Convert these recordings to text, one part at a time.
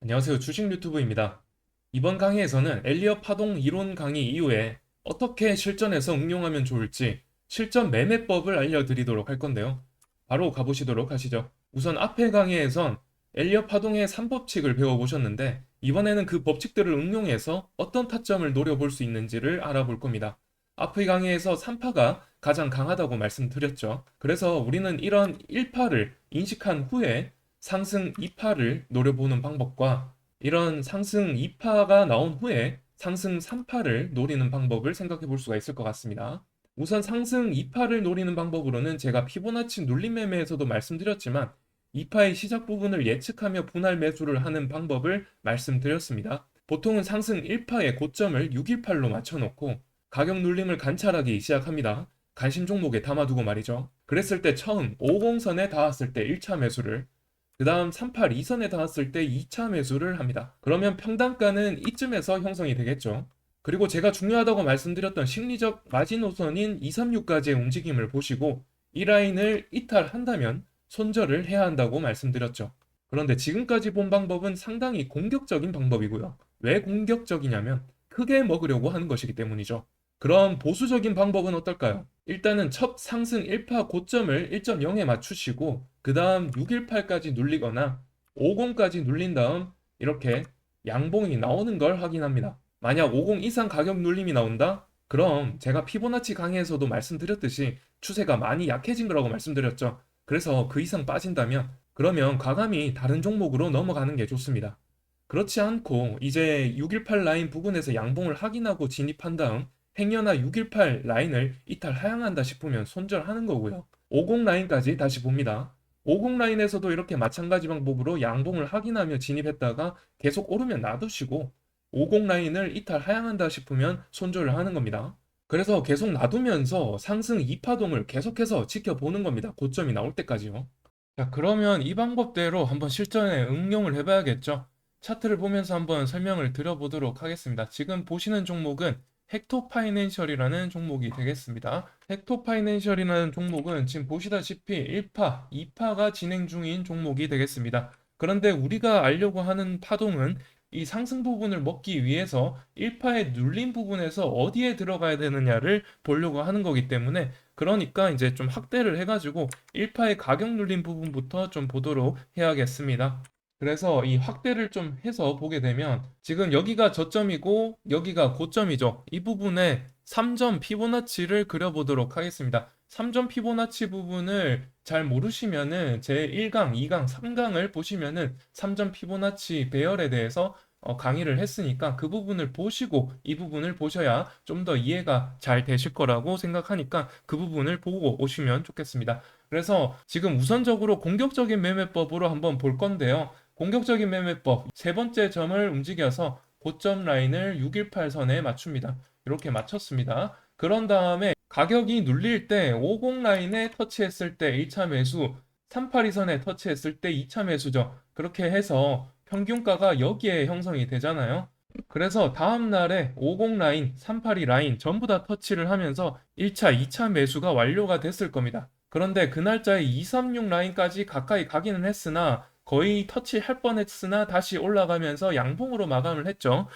안녕하세요. 주식 유튜브입니다. 이번 강의에서는 엘리엇 파동 이론 강의 이후에 어떻게 실전에서 응용하면 좋을지 실전 매매법을 알려드리도록 할 건데요. 바로 가보시도록 하시죠. 우선 앞의 강의에선 엘리엇 파동의 3법칙을 배워보셨는데 이번에는 그 법칙들을 응용해서 어떤 타점을 노려볼 수 있는지를 알아볼 겁니다. 앞의 강의에서 3파가 가장 강하다고 말씀드렸죠. 그래서 우리는 이런 1파를 인식한 후에 상승 2파를 노려보는 방법과 이런 상승 2파가 나온 후에 상승 3파를 노리는 방법을 생각해 볼 수가 있을 것 같습니다. 우선 상승 2파를 노리는 방법으로는 제가 피보나치 눌림 매매에서도 말씀드렸지만 2파의 시작 부분을 예측하며 분할 매수를 하는 방법을 말씀드렸습니다. 보통은 상승 1파의 고점을 618로 맞춰놓고 가격 눌림을 관찰하기 시작합니다. 관심 종목에 담아두고 말이죠. 그랬을 때 처음 50선에 닿았을 때 1차 매수를, 그 다음 382선에 닿았을 때 2차 매수를 합니다. 그러면 평단가는 이쯤에서 형성이 되겠죠. 그리고 제가 중요하다고 말씀드렸던 심리적 마지노선인 236까지의 움직임을 보시고 이 라인을 이탈한다면 손절을 해야 한다고 말씀드렸죠. 그런데 지금까지 본 방법은 상당히 공격적인 방법이고요. 왜 공격적이냐면 크게 먹으려고 하는 것이기 때문이죠. 그럼 보수적인 방법은 어떨까요? 일단은 첫 상승 1파 고점을 1.0에 맞추시고 그 다음 618까지 눌리거나 50까지 눌린 다음 이렇게 양봉이 나오는 걸 확인합니다. 만약 50 이상 가격 눌림이 나온다? 그럼 제가 피보나치 강의에서도 말씀드렸듯이 추세가 많이 약해진 거라고 말씀드렸죠. 그래서 그 이상 빠진다면 그러면 과감히 다른 종목으로 넘어가는 게 좋습니다. 그렇지 않고 이제 618 라인 부근에서 양봉을 확인하고 진입한 다음 행여나 618 라인을 이탈 하향한다 싶으면 손절하는 거고요. 50 라인까지 다시 봅니다. 50 라인에서도 이렇게 마찬가지 방법으로 양봉을 확인하며 진입했다가 계속 오르면 놔두시고 50 라인을 이탈 하향한다 싶으면 손절을 하는 겁니다. 그래서 계속 놔두면서 상승 2파동을 계속해서 지켜보는 겁니다. 고점이 나올 때까지요. 자, 그러면 이 방법대로 한번 실전에 응용을 해봐야겠죠. 차트를 보면서 한번 설명을 드려보도록 하겠습니다. 지금 보시는 종목은 헥토 파이낸셜이라는 종목이 되겠습니다. 헥토 파이낸셜이라는 종목은 지금 보시다시피 1파, 2파가 진행 중인 종목이 되겠습니다. 그런데 우리가 알려고 하는 파동은 이 상승 부분을 먹기 위해서 1파의 눌린 부분에서 어디에 들어가야 되느냐를 보려고 하는 거기 때문에 그러니까 이제 좀 확대를 해가지고 1파의 가격 눌림 부분부터 좀 보도록 해야겠습니다. 그래서 이 확대를 좀 해서 보게 되면 지금 여기가 저점이고 여기가 고점이죠. 이 부분에 3점 피보나치를 그려보도록 하겠습니다. 3점 피보나치 부분을 잘 모르시면은 제 1강, 2강, 3강을 보시면은 3점 피보나치 배열에 대해서 강의를 했으니까 그 부분을 보시고 이 부분을 보셔야 좀 더 이해가 잘 되실 거라고 생각하니까 그 부분을 보고 오시면 좋겠습니다. 그래서 지금 우선적으로 공격적인 매매법으로 한번 볼 건데요. 공격적인 매매법 세 번째 점을 움직여서 고점 라인을 618선에 맞춥니다. 이렇게 맞췄습니다. 그런 다음에 가격이 눌릴 때 50 라인에 터치했을 때 1차 매수, 382선에 터치했을 때 2차 매수죠. 그렇게 해서 평균가가 여기에 형성이 되잖아요. 그래서 다음 날에 50 라인, 382 라인 전부 다 터치를 하면서 1차, 2차 매수가 완료가 됐을 겁니다. 그런데 그 날짜에 236 라인까지 가까이 가기는 했으나 거의 터치할 뻔했으나 다시 올라가면서 양봉으로 마감을 했죠.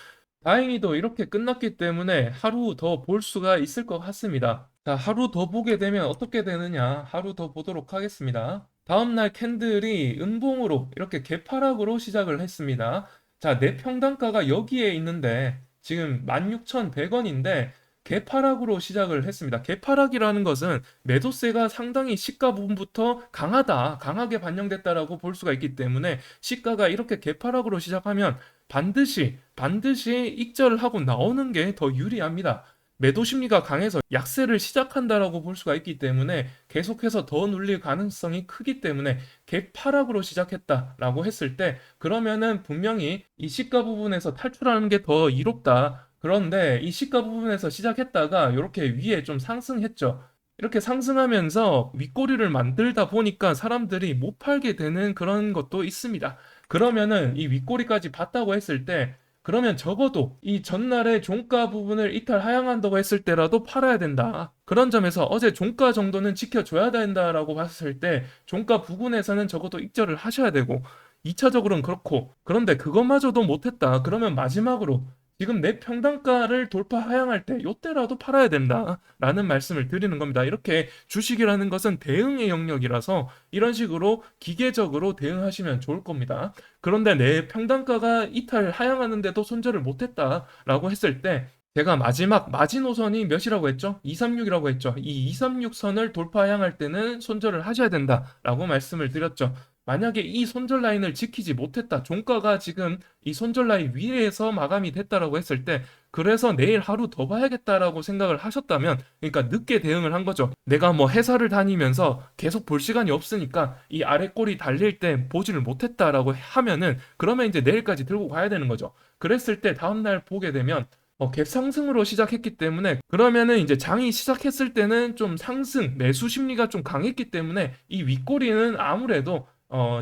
다행히도 이렇게 끝났기 때문에 하루 더 볼 수가 있을 것 같습니다. 자, 하루 더 보게 되면 어떻게 되느냐? 하루 더 보도록 하겠습니다. 다음날 캔들이 음봉으로 이렇게 개파락으로 시작을 했습니다. 자, 내 평단가가 여기에 있는데 지금 16,100원인데 개파락으로 시작을 했습니다. 개파락이라는 것은 매도세가 상당히 시가 부분부터 강하다, 강하게 반영됐다라고 볼 수가 있기 때문에 시가가 이렇게 개파락으로 시작하면 반드시 익절을 하고 나오는 게 더 유리합니다. 매도 심리가 강해서 약세를 시작한다라고 볼 수가 있기 때문에 계속해서 더 눌릴 가능성이 크기 때문에 갭하락으로 시작했다라고 했을 때 그러면은 분명히 이 시가 부분에서 탈출하는 게 더 이롭다. 그런데 이 시가 부분에서 시작했다가 이렇게 위에 좀 상승했죠. 이렇게 상승하면서 윗꼬리를 만들다 보니까 사람들이 못 팔게 되는 그런 것도 있습니다. 그러면은 이 윗꼬리까지 봤다고 했을 때 그러면 적어도 이 전날의 종가 부분을 이탈 하향한다고 했을 때라도 팔아야 된다. 그런 점에서 어제 종가 정도는 지켜줘야 된다라고 봤을 때 종가 부근에서는 적어도 익절을 하셔야 되고 2차적으로는 그렇고, 그런데 그것마저도 못했다. 그러면 마지막으로 지금 내 평단가를 돌파 하향할 때 요때라도 팔아야 된다라는 말씀을 드리는 겁니다. 이렇게 주식이라는 것은 대응의 영역이라서 이런 식으로 기계적으로 대응하시면 좋을 겁니다. 그런데 내 평단가가 이탈 하향하는데도 손절을 못했다라고 했을 때 제가 마지막 마지노선이 몇이라고 했죠? 236이라고 했죠. 이 236선을 돌파 향할 때는 손절을 하셔야 된다라고 말씀을 드렸죠. 만약에 이 손절 라인을 지키지 못했다. 종가가 지금 이 손절 라인 위에서 마감이 됐다라고 했을 때 그래서 내일 하루 더 봐야겠다라고 생각을 하셨다면 그러니까 늦게 대응을 한 거죠. 내가 뭐 회사를 다니면서 계속 볼 시간이 없으니까 이 아래 꼬리 달릴 때 보지를 못했다라고 하면은 그러면 이제 내일까지 들고 가야 되는 거죠. 그랬을 때 다음날 보게 되면 갭 상승으로 시작했기 때문에 그러면은 이제 장이 시작했을 때는 좀 상승 매수 심리가 좀 강했기 때문에 이 윗꼬리는 아무래도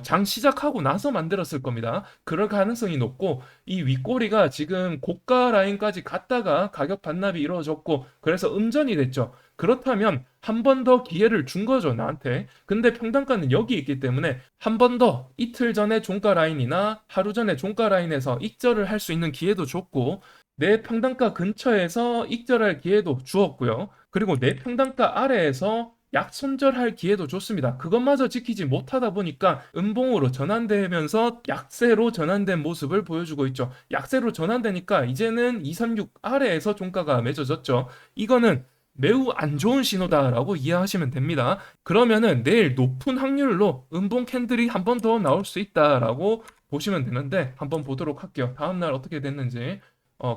장 시작하고 나서 만들었을 겁니다. 그럴 가능성이 높고 이 윗꼬리가 지금 고가 라인까지 갔다가 가격 반납이 이루어졌고 그래서 음전이 됐죠. 그렇다면 한 번 더 기회를 준 거죠, 나한테. 근데 평단가는 여기 있기 때문에 한 번 더 이틀 전에 종가 라인이나 하루 전에 종가 라인에서 익절을 할 수 있는 기회도 줬고 내 평단가 근처에서 익절할 기회도 주었고요. 그리고 내 평단가 아래에서 약손절할 기회도 줬습니다. 그것마저 지키지 못하다 보니까 음봉으로 전환되면서 약세로 전환된 모습을 보여주고 있죠. 약세로 전환되니까 이제는 236 아래에서 종가가 맺어졌죠. 이거는 매우 안 좋은 신호다라고 이해하시면 됩니다. 그러면은 내일 높은 확률로 음봉 캔들이 한 번 더 나올 수 있다라고 보시면 되는데 한번 보도록 할게요. 다음날 어떻게 됐는지.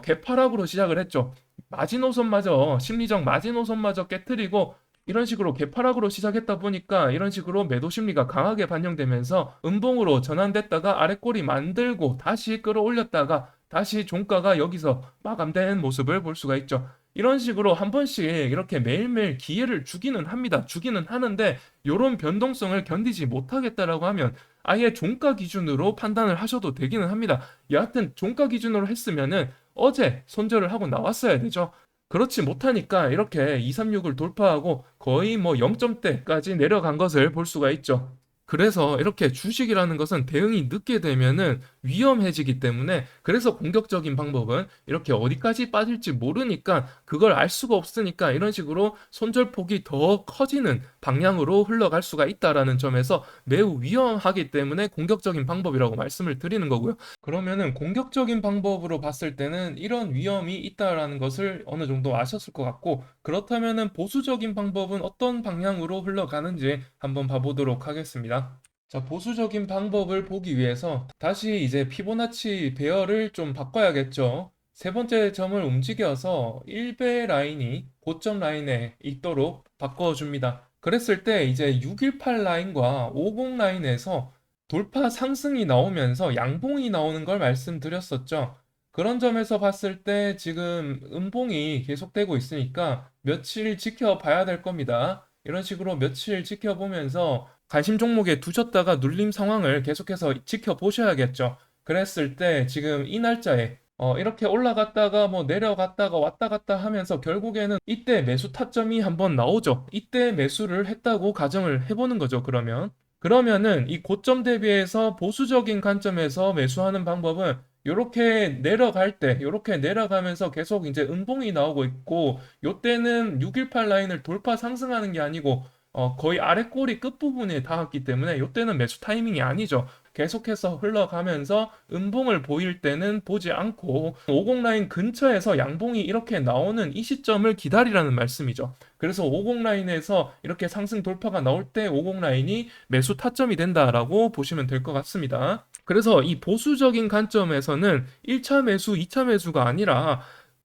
개파락으로 시작을 했죠. 마지노선마저 심리적 마지노선마저 깨트리고 이런 식으로 개파락으로 시작했다 보니까 이런 식으로 매도 심리가 강하게 반영되면서 음봉으로 전환됐다가 아래 꼬리 만들고 다시 끌어올렸다가 다시 종가가 여기서 마감된 모습을 볼 수가 있죠. 이런 식으로 한 번씩 이렇게 매일매일 기회를 주기는 합니다. 주기는 하는데 이런 변동성을 견디지 못하겠다라고 하면 아예 종가 기준으로 판단을 하셔도 되기는 합니다. 여하튼 종가 기준으로 했으면은 어제 손절을 하고 나왔어야 되죠. 그렇지 못하니까 이렇게 236을 돌파하고 거의 뭐 0점대까지 내려간 것을 볼 수가 있죠. 그래서 이렇게 주식이라는 것은 대응이 늦게 되면은 위험해지기 때문에 그래서 공격적인 방법은 이렇게 어디까지 빠질지 모르니까 그걸 알 수가 없으니까 이런 식으로 손절폭이 더 커지는 방향으로 흘러갈 수가 있다라는 점에서 매우 위험하기 때문에 공격적인 방법이라고 말씀을 드리는 거고요. 그러면은 공격적인 방법으로 봤을 때는 이런 위험이 있다라는 것을 어느 정도 아셨을 것 같고 그렇다면은 보수적인 방법은 어떤 방향으로 흘러가는지 한번 봐보도록 하겠습니다. 자, 보수적인 방법을 보기 위해서 다시 이제 피보나치 배열을 좀 바꿔야겠죠. 세 번째 점을 움직여서 1배 라인이 고점 라인에 있도록 바꿔줍니다. 그랬을 때 이제 618 라인과 50 라인에서 돌파 상승이 나오면서 양봉이 나오는 걸 말씀드렸었죠. 그런 점에서 봤을 때 지금 음봉이 계속되고 있으니까 며칠 지켜봐야 될 겁니다. 이런 식으로 며칠 지켜보면서 관심 종목에 두셨다가 눌림 상황을 계속해서 지켜보셔야겠죠. 그랬을 때 지금 이 날짜에 이렇게 올라갔다가 뭐 내려갔다가 왔다 갔다 하면서 결국에는 이때 매수 타점이 한번 나오죠. 이때 매수를 했다고 가정을 해보는 거죠, 그러면은 이 고점 대비해서 보수적인 관점에서 매수하는 방법은 요렇게 내려갈 때, 요렇게 내려가면서 계속 이제 음봉이 나오고 있고, 요때는 618 라인을 돌파 상승하는 게 아니고, 거의 아래 꼬리 끝부분에 닿았기 때문에 요때는 매수 타이밍이 아니죠. 계속해서 흘러가면서 음봉을 보일 때는 보지 않고 50 라인 근처에서 양봉이 이렇게 나오는 이 시점을 기다리라는 말씀이죠. 그래서 50 라인에서 이렇게 상승 돌파가 나올 때 50 라인이 매수 타점이 된다라고 보시면 될 것 같습니다. 그래서 이 보수적인 관점에서는 1차 매수, 2차 매수가 아니라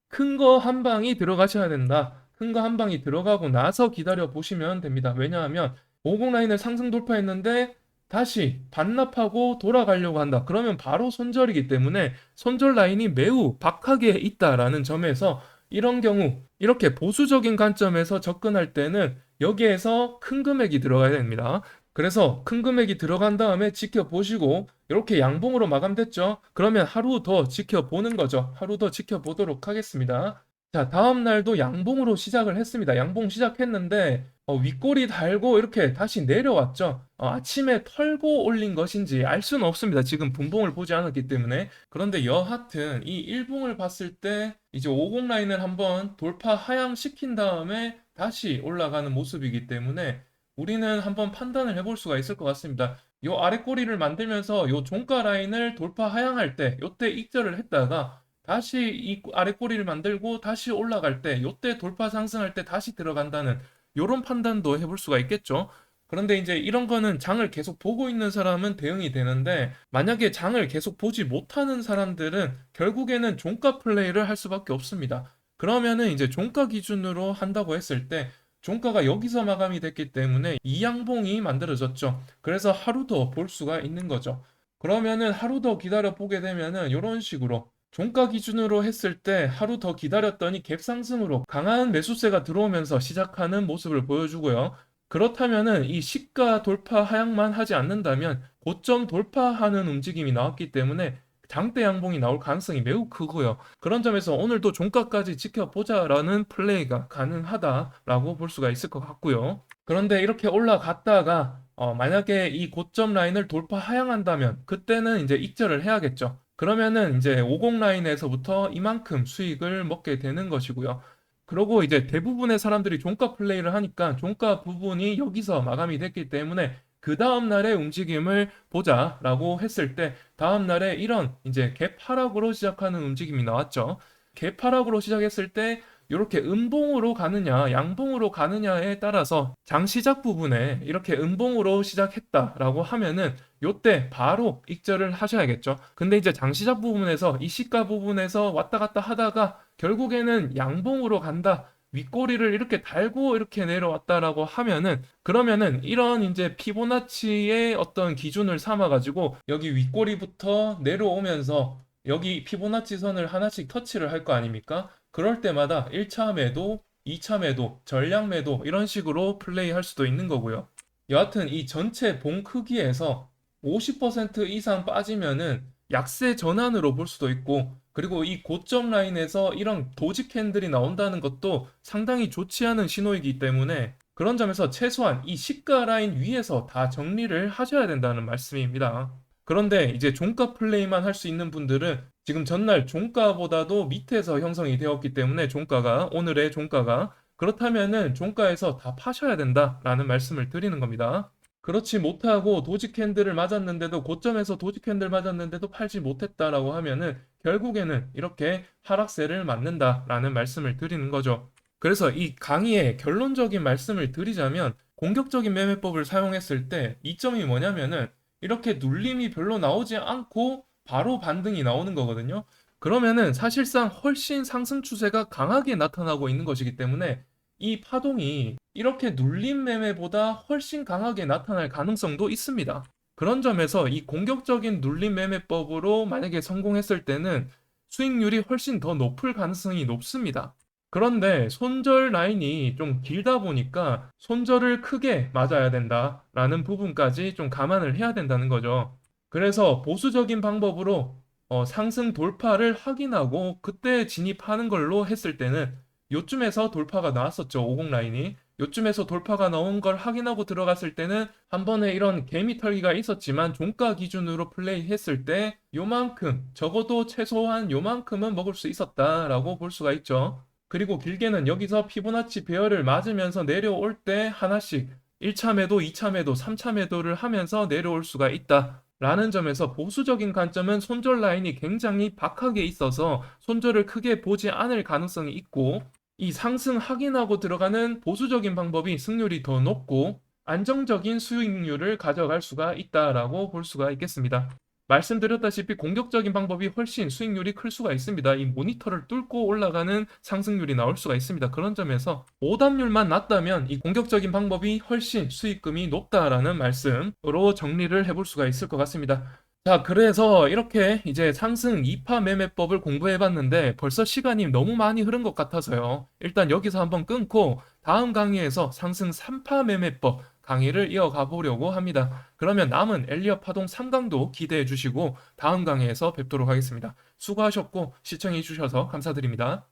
큰 거 한 방이 들어가셔야 된다. 큰 거 한 방이 들어가고 나서 기다려 보시면 됩니다. 왜냐하면 50 라인을 상승 돌파했는데 다시 반납하고 돌아가려고 한다. 그러면 바로 손절이기 때문에 손절 라인이 매우 박하게 있다라는 점에서 이런 경우 이렇게 보수적인 관점에서 접근할 때는 여기에서 큰 금액이 들어가야 됩니다. 그래서 큰 금액이 들어간 다음에 지켜보시고 이렇게 양봉으로 마감됐죠. 그러면 하루 더 지켜보는 거죠. 하루 더 지켜보도록 하겠습니다. 자, 다음 날도 양봉으로 시작을 했습니다. 양봉 시작했는데 윗꼬리 달고 이렇게 다시 내려왔죠. 아침에 털고 올린 것인지 알 수는 없습니다. 지금 분봉을 보지 않았기 때문에. 그런데 여하튼 이 일봉을 봤을 때 이제 50 라인을 한번 돌파 하향시킨 다음에 다시 올라가는 모습이기 때문에 우리는 한번 판단을 해볼 수가 있을 것 같습니다. 요 아래 꼬리를 만들면서 요 종가 라인을 돌파 하향할 때 요때 익절을 했다가 다시 이 아래 꼬리를 만들고 다시 올라갈 때 요때 돌파 상승할 때 다시 들어간다는 요런 판단도 해볼 수가 있겠죠. 그런데 이제 이런 거는 장을 계속 보고 있는 사람은 대응이 되는데 만약에 장을 계속 보지 못하는 사람들은 결국에는 종가 플레이를 할 수밖에 없습니다. 그러면은 이제 종가 기준으로 한다고 했을 때 종가가 여기서 마감이 됐기 때문에 이 양봉이 만들어졌죠. 그래서 하루 더 볼 수가 있는 거죠. 그러면은 하루 더 기다려 보게 되면은 이런 식으로 종가 기준으로 했을 때 하루 더 기다렸더니 갭상승으로 강한 매수세가 들어오면서 시작하는 모습을 보여주고요. 그렇다면은 이 시가 돌파 하향만 하지 않는다면 고점 돌파하는 움직임이 나왔기 때문에 장대 양봉이 나올 가능성이 매우 크고요. 그런 점에서 오늘도 종가까지 지켜보자라는 플레이가 가능하다라고 볼 수가 있을 것 같고요. 그런데 이렇게 올라갔다가 만약에 이 고점 라인을 돌파 하향한다면 그때는 이제 익절을 해야겠죠. 그러면은 이제 50 라인에서부터 이만큼 수익을 먹게 되는 것이고요. 그러고 이제 대부분의 사람들이 종가 플레이를 하니까 종가 부분이 여기서 마감이 됐기 때문에 그 다음 날의 움직임을 보자라고 했을 때 다음 날에 이런 이제 갭 하락으로 시작하는 움직임이 나왔죠. 갭 하락으로 시작했을 때 이렇게 음봉으로 가느냐 양봉으로 가느냐에 따라서 장 시작 부분에 이렇게 음봉으로 시작했다라고 하면은 요때 바로 익절을 하셔야겠죠. 근데 이제 장 시작 부분에서 이 시가 부분에서 왔다 갔다 하다가 결국에는 양봉으로 간다. 윗꼬리를 이렇게 달고 이렇게 내려왔다라고 하면은 그러면은 이런 이제 피보나치의 어떤 기준을 삼아 가지고 여기 윗꼬리부터 내려오면서 여기 피보나치 선을 하나씩 터치를 할 거 아닙니까? 그럴 때마다 1차 매도, 2차 매도, 전량 매도 이런 식으로 플레이할 수도 있는 거고요. 여하튼 이 전체 봉 크기에서 50% 이상 빠지면은 약세 전환으로 볼 수도 있고 그리고 이 고점 라인에서 이런 도지 캔들이 나온다는 것도 상당히 좋지 않은 신호이기 때문에 그런 점에서 최소한 이 시가 라인 위에서 다 정리를 하셔야 된다는 말씀입니다. 그런데 이제 종가 플레이만 할 수 있는 분들은 지금 전날 종가보다도 밑에서 형성이 되었기 때문에 종가가 오늘의 종가가 그렇다면은 종가에서 다 파셔야 된다라는 말씀을 드리는 겁니다. 그렇지 못하고 도지 캔들을 맞았는데도 고점에서 도지 캔들 맞았는데도 팔지 못했다라고 하면은 결국에는 이렇게 하락세를 맞는다라는 말씀을 드리는 거죠. 그래서 이 강의의 결론적인 말씀을 드리자면 공격적인 매매법을 사용했을 때 이점이 뭐냐면은 이렇게 눌림이 별로 나오지 않고 바로 반등이 나오는 거거든요. 그러면은 사실상 훨씬 상승 추세가 강하게 나타나고 있는 것이기 때문에 이 파동이 이렇게 눌림 매매보다 훨씬 강하게 나타날 가능성도 있습니다. 그런 점에서 이 공격적인 눌림 매매법으로 만약에 성공했을 때는 수익률이 훨씬 더 높을 가능성이 높습니다. 그런데 손절 라인이 좀 길다 보니까 손절을 크게 맞아야 된다라는 부분까지 좀 감안을 해야 된다는 거죠. 그래서 보수적인 방법으로 상승 돌파를 확인하고 그때 진입하는 걸로 했을 때는 요쯤에서 돌파가 나왔었죠. 50 라인이. 요쯤에서 돌파가 나온 걸 확인하고 들어갔을 때는 한 번에 이런 개미 털기가 있었지만 종가 기준으로 플레이했을 때 요만큼 적어도 최소한 요만큼은 먹을 수 있었다라고 볼 수가 있죠. 그리고 길게는 여기서 피보나치 배열을 맞으면서 내려올 때 하나씩 1차 매도, 2차 매도, 3차 매도를 하면서 내려올 수가 있다. 라는 점에서 보수적인 관점은 손절 라인이 굉장히 박하게 있어서 손절을 크게 보지 않을 가능성이 있고 이 상승 확인하고 들어가는 보수적인 방법이 승률이 더 높고 안정적인 수익률을 가져갈 수가 있다라고 볼 수가 있겠습니다. 말씀드렸다시피 공격적인 방법이 훨씬 수익률이 클 수가 있습니다. 이 모니터를 뚫고 올라가는 상승률이 나올 수가 있습니다. 그런 점에서 오답률만 낮다면 이 공격적인 방법이 훨씬 수익금이 높다라는 말씀으로 정리를 해볼 수가 있을 것 같습니다. 자, 그래서 이렇게 이제 상승 2파 매매법을 공부해 봤는데 벌써 시간이 너무 많이 흐른 것 같아서요. 일단 여기서 한번 끊고 다음 강의에서 상승 3파 매매법 강의를 이어가 보려고 합니다. 그러면 남은 엘리엇 파동 3강도 기대해 주시고 다음 강의에서 뵙도록 하겠습니다. 수고하셨고 시청해 주셔서 감사드립니다.